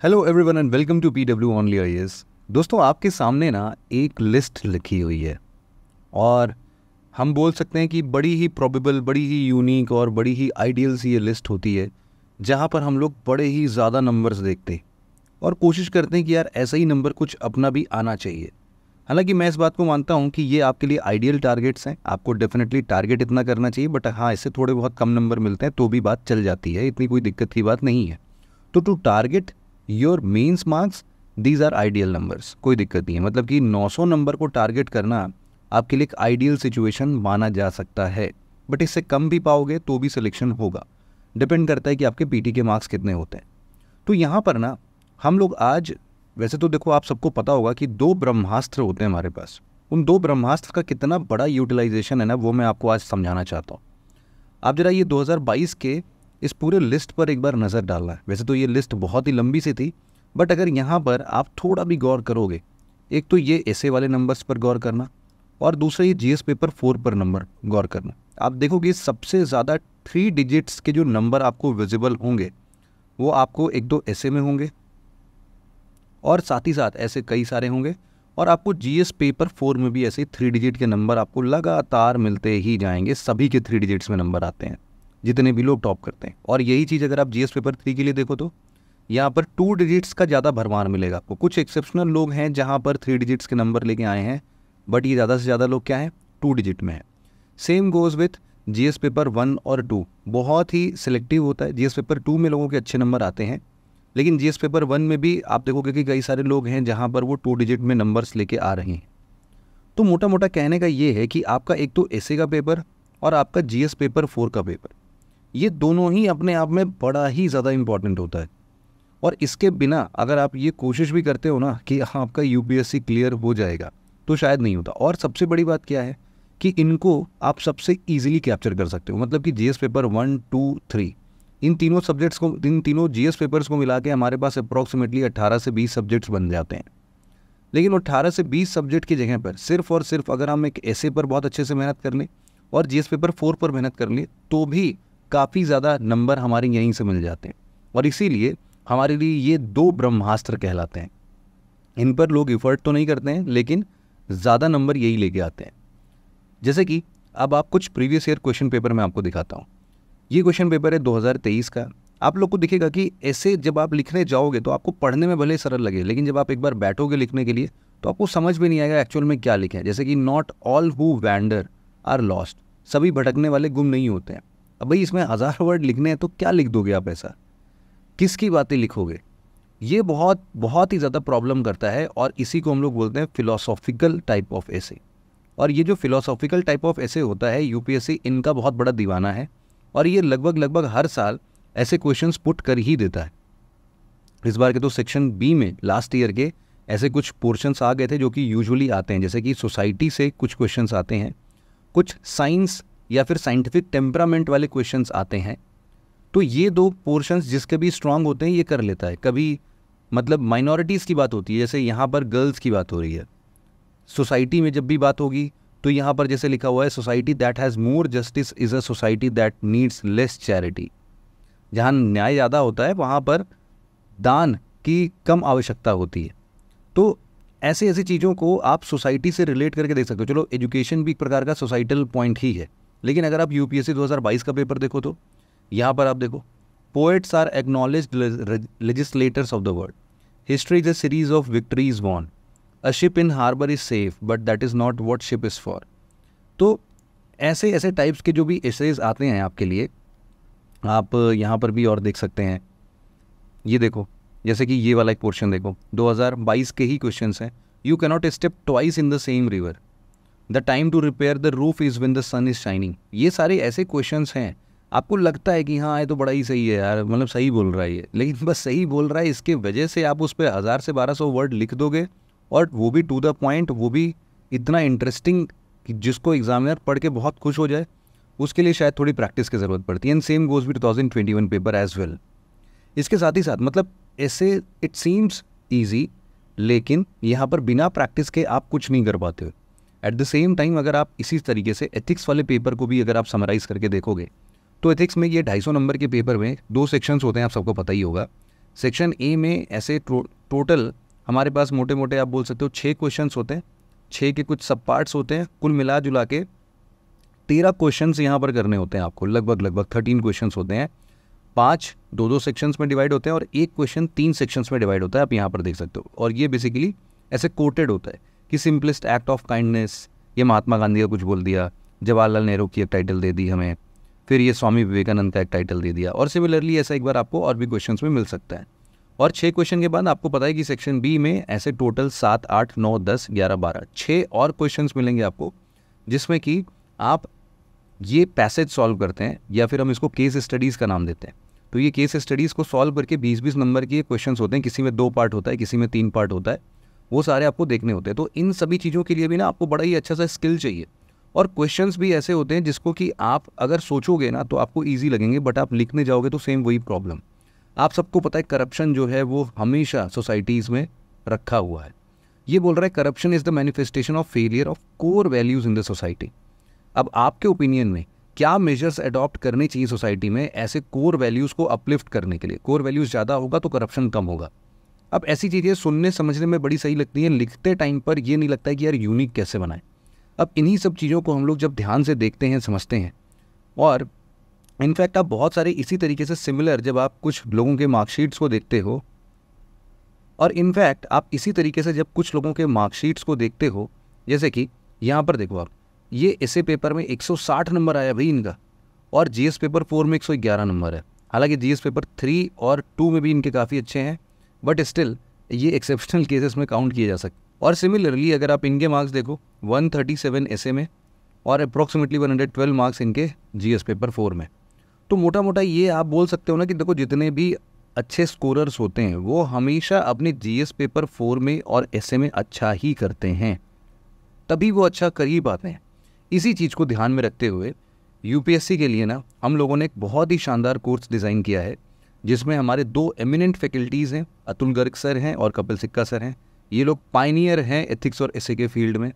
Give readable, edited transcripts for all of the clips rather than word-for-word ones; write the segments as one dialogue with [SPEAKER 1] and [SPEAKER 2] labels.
[SPEAKER 1] Hello everyone and welcome to PW only IAS. दोस्तों, आपके सामने ना एक लिस्ट लिखी हुई है और हम बोल सकते हैं कि बड़ी ही प्रोबेबल, बड़ी ही यूनिक और बड़ी ही आइडियल सी ये लिस्ट होती है, जहाँ पर हम लोग बड़े ही ज़्यादा नंबर्स देखते हैं और कोशिश करते हैं कि यार ऐसा ही नंबर कुछ अपना भी आना चाहिए। हालांकि मैं इस बात को मानता हूँ कि ये आपके लिए आइडियल टारगेट्स हैं, आपको डेफिनेटली टारगेट इतना करना चाहिए, बट हाँ, इससे थोड़े बहुत कम नंबर मिलते हैं तो भी बात चल जाती है, इतनी कोई दिक्कत की बात नहीं है। तो to target your mains marks, these are ideal numbers, कोई दिक्कत नहीं है। मतलब कि 900 नंबर को टारगेट करना आपके लिए एक आइडियल सिचुएशन माना जा सकता है, बट इससे कम भी पाओगे तो भी सिलेक्शन होगा। डिपेंड करता है कि आपके पीटी के मार्क्स कितने होते हैं। तो यहाँ पर ना हम लोग आज, वैसे तो देखो आप सबको पता होगा कि 2 ब्रह्मास्त्र होते हैं हमारे पास। उन 2 ब्रह्मास्त्र का कितना बड़ा यूटिलाइजेशन है ना, वो मैं आपको आज समझाना चाहता हूँ। आप जरा ये 2022 के इस पूरे लिस्ट पर एक बार नज़र डालना है। वैसे तो ये लिस्ट बहुत ही लंबी सी थी, बट अगर यहाँ पर आप थोड़ा भी गौर करोगे, एक तो ये ऐसे वाले नंबर्स पर गौर करना और दूसरा ये जीएस पेपर 4 पर नंबर गौर करना। आप देखोगे सबसे ज़्यादा 3 डिजिट्स के जो नंबर आपको विजिबल होंगे वो आपको एक दो ऐसे में होंगे और साथ ही साथ ऐसे कई सारे होंगे, और आपको जीएस पेपर 4 में भी ऐसे 3 डिजिट के नंबर आपको लगातार मिलते ही जाएंगे। सभी के 3 डिजिट्स में नंबर आते हैं जितने भी लोग टॉप करते हैं। और यही चीज़ अगर आप जीएस पेपर 3 के लिए देखो तो यहाँ पर 2 डिजिट्स का ज़्यादा भरमार मिलेगा आपको। कुछ एक्सेप्शनल लोग हैं जहाँ पर 3 डिजिट्स के नंबर लेके आए हैं, बट ये ज़्यादा से ज़्यादा लोग क्या हैं, 2 डिजिट में है। Same goes with GS paper 1 और 2, बहुत ही सिलेक्टिव होता है। जीएस पेपर 2 में लोगों के अच्छे नंबर आते हैं, लेकिन जीएस पेपर 1 में भी आप देखोगे कि कई सारे लोग हैं जहाँ पर वो 2 डिजिट में नंबर्स लेके आ रहे हैं। तो मोटा मोटा कहने का ये है कि आपका एक तो एसए का पेपर और आपका जीएस पेपर 4 का पेपर, ये दोनों ही अपने आप में बड़ा ही ज़्यादा इम्पॉर्टेंट होता है। और इसके बिना अगर आप ये कोशिश भी करते हो ना कि आपका यूपीएससी क्लियर हो जाएगा, तो शायद नहीं होता। और सबसे बड़ी बात क्या है कि इनको आप सबसे ईजिली कैप्चर कर सकते हो। मतलब कि जीएस पेपर 1, 2, 3, इन तीनों सब्जेक्ट्स को, इन तीनों जीएस पेपर्स को मिला के हमारे पास अप्रॉक्सीमेटली 18 से 20 सब्जेक्ट्स बन जाते हैं। लेकिन 18 से 20 सब्जेक्ट की जगह पर सिर्फ और सिर्फ अगर हम एक एसए पर बहुत अच्छे से मेहनत कर लें और जीएस पेपर 4 पर मेहनत कर लें, तो भी काफ़ी ज़्यादा नंबर हमारे यहीं से मिल जाते हैं। और इसीलिए हमारे लिए ये 2 ब्रह्मास्त्र कहलाते हैं। इन पर लोग इफ़र्ट तो नहीं करते हैं, लेकिन ज़्यादा नंबर यही लेके आते हैं। जैसे कि अब आप कुछ प्रीवियस ईयर क्वेश्चन पेपर मैं आपको दिखाता हूँ। ये क्वेश्चन पेपर है 2023 का। आप लोग को दिखेगा कि ऐसे जब आप लिखने जाओगे तो आपको पढ़ने में भले सरल लगे, लेकिन जब आप एक बार बैठोगे लिखने के लिए तो आपको समझ में नहीं आएगा एक्चुअल में क्या लिखे हैं। जैसे कि not all who wander are lost, सभी भटकने वाले गुम नहीं होते हैं। अब भाई इसमें 1000 वर्ड लिखने हैं तो क्या लिख दोगे आप, ऐसा किसकी बातें लिखोगे? ये बहुत बहुत ही ज़्यादा प्रॉब्लम करता है, और इसी को हम लोग बोलते हैं फिलोसॉफिकल टाइप ऑफ एसे। और ये जो फिलोसॉफिकल टाइप ऑफ एसे होता है, यूपीएससी इनका बहुत बड़ा दीवाना है, और ये लगभग हर साल ऐसे क्वेश्चंस पुट कर ही देता है। इस बार के तो सेक्शन बी में लास्ट ईयर के ऐसे कुछ पोर्शंस आ गए थे जो कि यूजुअली आते हैं। जैसे कि सोसाइटी से कुछ क्वेश्चंस आते हैं, कुछ साइंस या फिर साइंटिफिक टेम्परामेंट वाले क्वेश्चंस आते हैं। तो ये 2 पोर्शंस जिसके भी स्ट्रांग होते हैं ये कर लेता है। कभी मतलब माइनॉरिटीज़ की बात होती है, जैसे यहाँ पर गर्ल्स की बात हो रही है। सोसाइटी में जब भी बात होगी तो यहाँ पर जैसे लिखा हुआ है, society that has more justice is a society that needs less charity. जहाँ न्याय ज़्यादा होता है वहाँ पर दान की कम आवश्यकता होती है। तो ऐसी ऐसी चीज़ों को आप सोसाइटी से रिलेट करके देख सकते हो। चलो, एजुकेशन भी एक प्रकार का सोसाइटल पॉइंट ही है, लेकिन अगर आप यूपीएससी 2022 का पेपर देखो तो यहाँ पर आप देखो, poets are acknowledged legislators of the world, history is a series of victories won, a ship in harbour is safe but that is not what ship is for. तो ऐसे ऐसे टाइप्स के जो भी एसेज आते हैं आपके लिए, आप यहाँ पर भी और देख सकते हैं। ये देखो, जैसे कि ये वाला एक पोर्शन देखो, 2022 के ही क्वेश्चंस हैं। You cannot step twice in the same river, the time to repair the roof is when the sun is shining. ये सारे ऐसे क्वेश्चंस हैं, आपको लगता है कि हाँ ये तो बड़ा ही सही है यार, मतलब सही बोल रहा है ये, लेकिन बस सही बोल रहा है इसके वजह से आप उस पर 1000 से 1200 वर्ड लिख दोगे, और वो भी टू द पॉइंट, वो भी इतना इंटरेस्टिंग कि जिसको एग्जामिनर पढ़ के बहुत खुश हो जाए। उसके लिए शायद थोड़ी प्रैक्टिस की ज़रूरत पड़ती है। एंड सेम गोज भी 2021 पेपर एज वेल। इसके साथ ही साथ मतलब ऐसे इट सीम्स ईजी, लेकिन यहाँ पर बिना प्रैक्टिस के आप कुछ नहीं कर पाते हो। एट द सेम टाइम अगर आप इसी तरीके से एथिक्स वाले पेपर को भी अगर आप समराइज़ करके देखोगे तो एथिक्स में ये 250 नंबर के पेपर में 2 सेक्शंस होते हैं, आप सबको पता ही होगा। सेक्शन ए में ऐसे टोटल हमारे पास मोटे मोटे आप बोल सकते हो 6 क्वेश्चंस होते हैं, 6 के कुछ सब पार्ट्स होते हैं, कुल मिला जुला के 13 क्वेश्चंस यहाँ पर करने होते हैं आपको, लगभग 13 क्वेश्चंस होते हैं। 5 2-2 सेक्शंस में डिवाइड होते हैं और एक क्वेश्चन 3 सेक्शंस में डिवाइड होता है, आप यहाँ पर देख सकते हो। और ये बेसिकली ऐसे कोटेड होता है कि सिंपलेस्ट एक्ट ऑफ काइंडनेस, ये महात्मा गांधी का कुछ बोल दिया, जवाहरलाल नेहरू की एक टाइटल दे दी हमें, फिर ये स्वामी विवेकानंद का एक टाइटल दे दिया, और सिमिलरली ऐसा एक बार आपको और भी क्वेश्चंस में मिल सकता है। और 6 क्वेश्चन के बाद आपको पता है कि सेक्शन बी में ऐसे टोटल 7, 8, 9, 10, 11, 12 6 और क्वेश्चंस मिलेंगे आपको, जिसमें कि आप ये पैसेज सॉल्व करते हैं, या फिर हम इसको केस स्टडीज़ का नाम देते हैं। तो ये केस स्टडीज़ को सॉल्व करके 20-20 नंबर के क्वेश्चंस होते हैं, किसी में 2 पार्ट होता है, किसी में 3 पार्ट होता है, वो सारे आपको देखने होते हैं। तो इन सभी चीज़ों के लिए भी ना आपको बड़ा ही अच्छा सा स्किल चाहिए, और क्वेश्चंस भी ऐसे होते हैं जिसको कि आप अगर सोचोगे ना तो आपको ईजी लगेंगे, बट आप लिखने जाओगे तो सेम वही प्रॉब्लम। आप सबको पता है करप्शन जो है वो हमेशा सोसाइटीज़ में रखा हुआ है। ये बोल रहा है corruption is the manifestation of failure of core values in the society. अब आपके ओपिनियन में क्या मेजर्स अडॉप्ट करने चाहिए सोसाइटी में ऐसे कोर वैल्यूज़ को अपलिफ्ट करने के लिए? कोर वैल्यूज़ ज़्यादा होगा तो करप्शन कम होगा। अब ऐसी चीज़ें सुनने समझने में बड़ी सही लगती हैं, लिखते टाइम पर ये नहीं लगता है कि यार यूनिक कैसे बनाएं। अब इन्हीं सब चीज़ों को हम लोग जब ध्यान से देखते हैं, समझते हैं, और इनफैक्ट आप बहुत सारे इसी तरीके से सिमिलर जब आप कुछ लोगों के मार्कशीट्स को देखते हो, और इनफैक्ट आप इसी तरीके से जब कुछ लोगों के मार्कशीट्स को देखते हो, जैसे कि यहाँ पर देखो आप, ये ऐसे पेपर में 160 नंबर आया भाई इनका, और जीएस पेपर 4 में 111 नंबर है। हालांकि जीएस पेपर 3 और 2 में भी इनके काफ़ी अच्छे हैं, बट स्टिल ये एक्सेप्शनल केसेस में काउंट किए जा सकते। और सिमिलरली अगर आप इनके मार्क्स देखो, 137 ऐसे में और अप्रॉक्सीमेटली 112 मार्क्स इनके जीएस पेपर 4 में। तो मोटा मोटा ये आप बोल सकते हो ना कि देखो जितने भी अच्छे स्कोरर्स होते हैं वो हमेशा अपने जीएस पेपर 4 में और ऐसे में अच्छा ही करते हैं, तभी वो अच्छा कर ही पाते हैं। इसी चीज़ को ध्यान में रखते हुए यूपीएससी के लिए ना हम लोगों ने एक बहुत ही शानदार कोर्स डिज़ाइन किया है, जिसमें हमारे 2 एमिनेंट फैकल्टीज़ हैं, अतुल गर्ग सर हैं और कपिल सिक्का सर हैं। ये लोग पायनियर हैं एथिक्स और एसे के फील्ड में,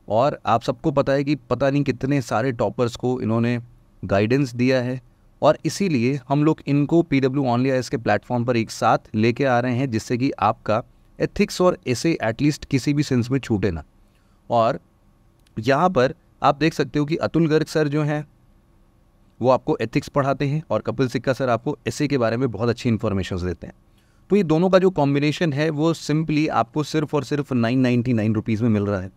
[SPEAKER 1] और आप सबको पता है कि पता नहीं कितने सारे टॉपर्स को इन्होंने गाइडेंस दिया है, और इसीलिए हम लोग इनको पीडब्ल्यू ओनली आईएएस के प्लेटफॉर्म पर एक साथ लेके आ रहे हैं, जिससे कि आपका एथिक्स और एसे एटलीस्ट किसी भी सेंस में छूटे ना। और यहाँ पर आप देख सकते हो कि अतुल गर्ग सर जो हैं वो आपको एथिक्स पढ़ाते हैं, और कपिल सिक्का सर आपको एसे के बारे में बहुत अच्छी इन्फॉर्मेशन देते हैं। तो ये दोनों का जो कॉम्बिनेशन है वो सिंपली आपको सिर्फ और सिर्फ 999 रुपीज़ में मिल रहा है।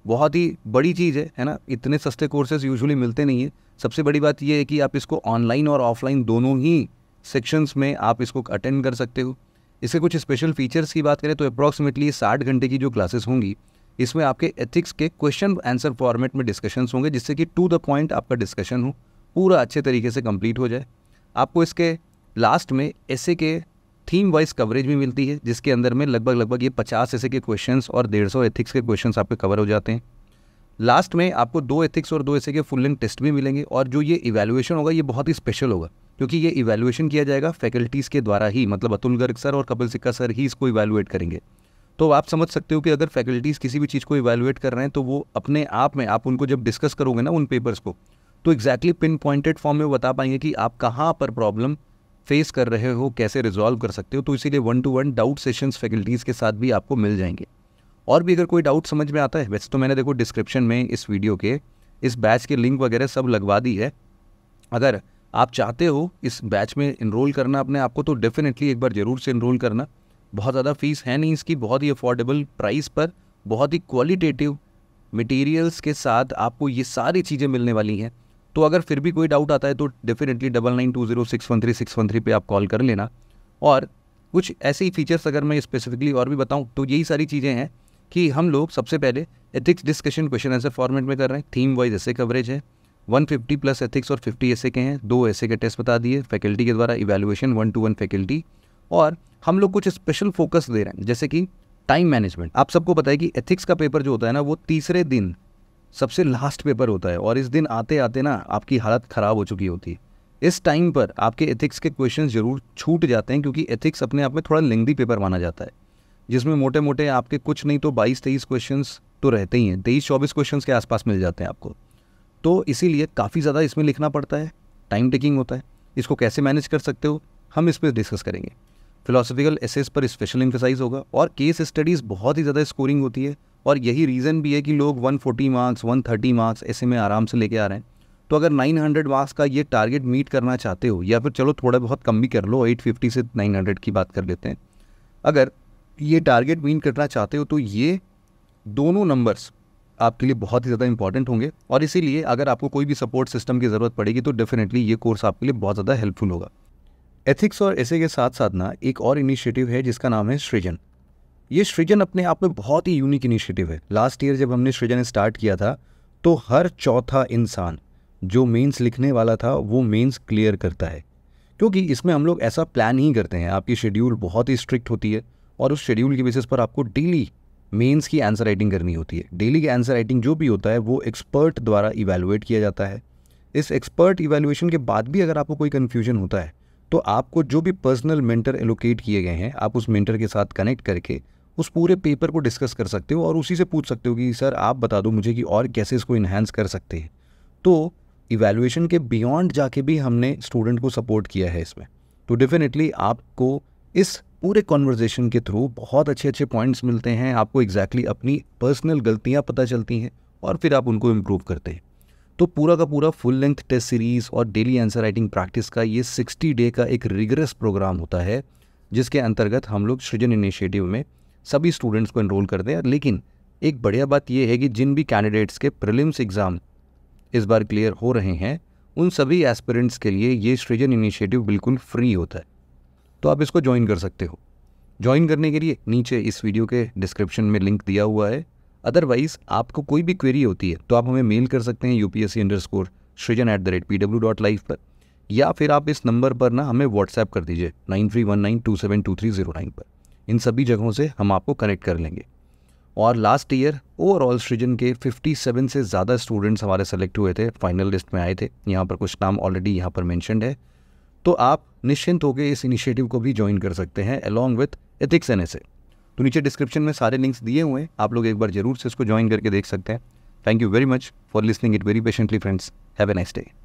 [SPEAKER 1] बहुत ही बड़ी चीज़ है ना, इतने सस्ते कोर्सेज यूजुअली मिलते नहीं है। सबसे बड़ी बात ये है कि आप इसको ऑनलाइन और ऑफलाइन दोनों ही सेक्शंस में आप इसको अटेंड कर सकते हो। इसके कुछ स्पेशल फीचर्स की बात करें तो अप्रॉक्सीमेटली 60 घंटे की जो क्लासेस होंगी, इसमें आपके एथिक्स के क्वेश्चन आंसर फॉर्मेट में डिस्कशंस होंगे, जिससे कि टू द पॉइंट आपका डिस्कशन हो, पूरा अच्छे तरीके से कंप्लीट हो जाए। आपको इसके लास्ट में एसे के थीम वाइज कवरेज भी मिलती है, जिसके अंदर में लगभग ये 50 एसे के क्वेश्चंस और 150 एथिक्स के क्वेश्चंस आपके कवर हो जाते हैं। लास्ट में आपको 2 एथिक्स और 2 एसे के फुल लेंथ टेस्ट भी मिलेंगे, और जो ये इवैल्यूएशन होगा ये बहुत ही स्पेशल होगा, क्योंकि ये इवैल्यूएशन किया जाएगा फैकल्टीज़ के द्वारा ही, मतलब अतुल गर्ग सर और कपिल सिक्का सर ही इसको इवैल्यूएट करेंगे। तो आप समझ सकते हो कि अगर फैकल्टीज़ किसी भी चीज़ को इवैल्यूएट कर रहे हैं तो वो अपने आप में, आप उनको जब डिस्कस करोगे ना उन पेपर्स को, तो एग्जैक्टली पिन पॉइंटेड फॉर्म में बता पाएंगे कि आप कहाँ पर प्रॉब्लम फेस कर रहे हो, कैसे रिजॉल्व कर सकते हो। तो इसीलिए 1-to-1 डाउट सेशंस फैकल्टीज़ के साथ भी आपको मिल जाएंगे। और भी अगर कोई डाउट समझ में आता है, वैसे तो मैंने देखो डिस्क्रिप्शन में इस वीडियो के इस बैच के लिंक वगैरह सब लगवा दी है। अगर आप चाहते हो इस बैच में इनरोल करना अपने आप को, तो डेफिनेटली एक बार ज़रूर से इनरोल करना। बहुत ज़्यादा फीस है नहीं इसकी, बहुत ही अफोर्डेबल प्राइस पर बहुत ही क्वालिटेटिव मटेरियल्स के साथ आपको ये सारी चीज़ें मिलने वाली हैं। तो अगर फिर भी कोई डाउट आता है तो डेफिनेटली 9920613613 पे आप कॉल कर लेना। और कुछ ऐसे ही फीचर्स अगर मैं स्पेसिफिकली और भी बताऊं तो यही सारी चीज़ें हैं कि हम लोग सबसे पहले ethics discussion question answer format में कर रहे हैं, थीम वाइज ऐसे कवरेज है, 150 प्लस एथिक्स और 50 ऐसे के हैं, 2 ऐसे के टेस्ट बता दिए फैकल्टी के द्वारा, इवैल्यूएशन 1-to-1 फैकल्टी। और हम लोग कुछ स्पेशल फोकस दे रहे हैं, जैसे कि टाइम मैनेजमेंट। आप सबको पता है कि एथिक्स का पेपर जो होता है ना वो तीसरे दिन सबसे लास्ट पेपर होता है, और इस दिन आते आते ना आपकी हालत ख़राब हो चुकी होती है। इस टाइम पर आपके एथिक्स के क्वेश्चन ज़रूर छूट जाते हैं, क्योंकि एथिक्स अपने आप में थोड़ा लेंथी पेपर माना जाता है, जिसमें मोटे मोटे आपके कुछ नहीं तो 22-23 क्वेश्चंस तो रहते ही हैं, 23-24 क्वेश्चंस के आसपास मिल जाते हैं आपको। तो इसीलिए काफ़ी ज़्यादा इसमें लिखना पड़ता है, टाइम टेकिंग होता है। इसको कैसे मैनेज कर सकते हो हम इस पर डिस्कस करेंगे। फिलोसफिकल एसेस पर स्पेशल एम्फेसाइज होगा और केस स्टडीज़ बहुत ही ज़्यादा स्कोरिंग होती है। और यही रीज़न भी है कि लोग 140 मार्क्स 130 मार्क्स ऐसे में आराम से लेके आ रहे हैं। तो अगर 900 मार्क्स का ये टारगेट मीट करना चाहते हो, या फिर चलो थोड़ा बहुत कम भी कर लो, 850 से 900 की बात कर लेते हैं, अगर ये टारगेट मीट करना चाहते हो तो ये दोनों नंबर्स आपके लिए बहुत ही ज़्यादा इंपॉर्टेंट होंगे। और इसीलिए अगर आपको कोई भी सपोर्ट सिस्टम की ज़रूरत पड़ेगी तो डेफिनेटली ये कोर्स आपके लिए बहुत ज़्यादा हेल्पफुल होगा। एथिक्स और ऐसे के साथ साथ ना एक और इनिशिएटिव है जिसका नाम है सृजन। ये सृजन अपने आप में बहुत ही यूनिक इनिशिएटिव है। लास्ट ईयर जब हमने सृजन स्टार्ट किया था तो हर चौथा इंसान जो मेंस लिखने वाला था वो मेंस क्लियर करता है, क्योंकि इसमें हम लोग ऐसा प्लान ही करते हैं। आपकी शेड्यूल बहुत ही स्ट्रिक्ट होती है और उस शेड्यूल की बेसिस पर आपको डेली मेंस की आंसर राइटिंग करनी होती है। डेली की आंसर राइटिंग जो भी होता है वो एक्सपर्ट द्वारा इवैल्यूएट किया जाता है। इस एक्सपर्ट इवैल्यूएशन के बाद भी अगर आपको कोई कन्फ्यूजन होता है तो आपको जो भी पर्सनल मेंटर एलोकेट किए गए हैं, आप उस मेंटर के साथ कनेक्ट करके उस पूरे पेपर को डिस्कस कर सकते हो और उसी से पूछ सकते हो कि सर आप बता दो मुझे कि और कैसे इसको इन्हांस कर सकते हैं। तो इवैल्यूएशन के बियॉन्ड जाके भी हमने स्टूडेंट को सपोर्ट किया है इसमें। तो डेफिनेटली आपको इस पूरे कॉन्वर्जेशन के थ्रू बहुत अच्छे अच्छे पॉइंट्स मिलते हैं, आपको एग्जैक्टली अपनी पर्सनल गलतियाँ पता चलती हैं और फिर आप उनको इम्प्रूव करते हैं। तो पूरा का पूरा फुल लेंथ टेस्ट सीरीज़ और डेली आंसर राइटिंग प्रैक्टिस का ये 60 डे का एक रिगरस प्रोग्राम होता है, जिसके अंतर्गत हम लोग सृजन इनिशिएटिव में सभी स्टूडेंट्स को एनरोल करते हैं। लेकिन एक बढ़िया बात यह है कि जिन भी कैंडिडेट्स के प्रीलिम्स एग्ज़ाम इस बार क्लियर हो रहे हैं उन सभी एस्पिरेंट्स के लिए ये सृजन इनिशिएटिव बिल्कुल फ्री होता है, तो आप इसको ज्वाइन कर सकते हो। ज्वाइन करने के लिए नीचे इस वीडियो के डिस्क्रिप्शन में लिंक दिया हुआ है। अदरवाइज़ आपको कोई भी क्वेरी होती है तो आप हमें मेल कर सकते हैं upsc_srijan@pw.live पर, या फिर आप इस नंबर पर ना हमें व्हाट्सएप कर दीजिए 9319272309 पर। इन सभी जगहों से हम आपको कनेक्ट कर लेंगे। और लास्ट ईयर ओवरऑल सृजन के 57 से ज़्यादा स्टूडेंट्स हमारे सेलेक्ट हुए थे, फाइनल लिस्ट में आए थे। यहाँ पर कुछ नाम ऑलरेडी यहाँ पर मेंशन्ड है, तो आप निश्चिंत होकर इस इनिशिएटिव को भी ज्वाइन कर सकते हैं अलॉन्ग विथ एथिक्स एंड एसे। तो नीचे डिस्क्रिप्शन में सारे लिंक्स दिए हुए हैं, आप लोग एक बार जरूर से इसको ज्वाइन करके देख सकते हैं। Thank you very much for listening it very patiently friends. Have a nice day.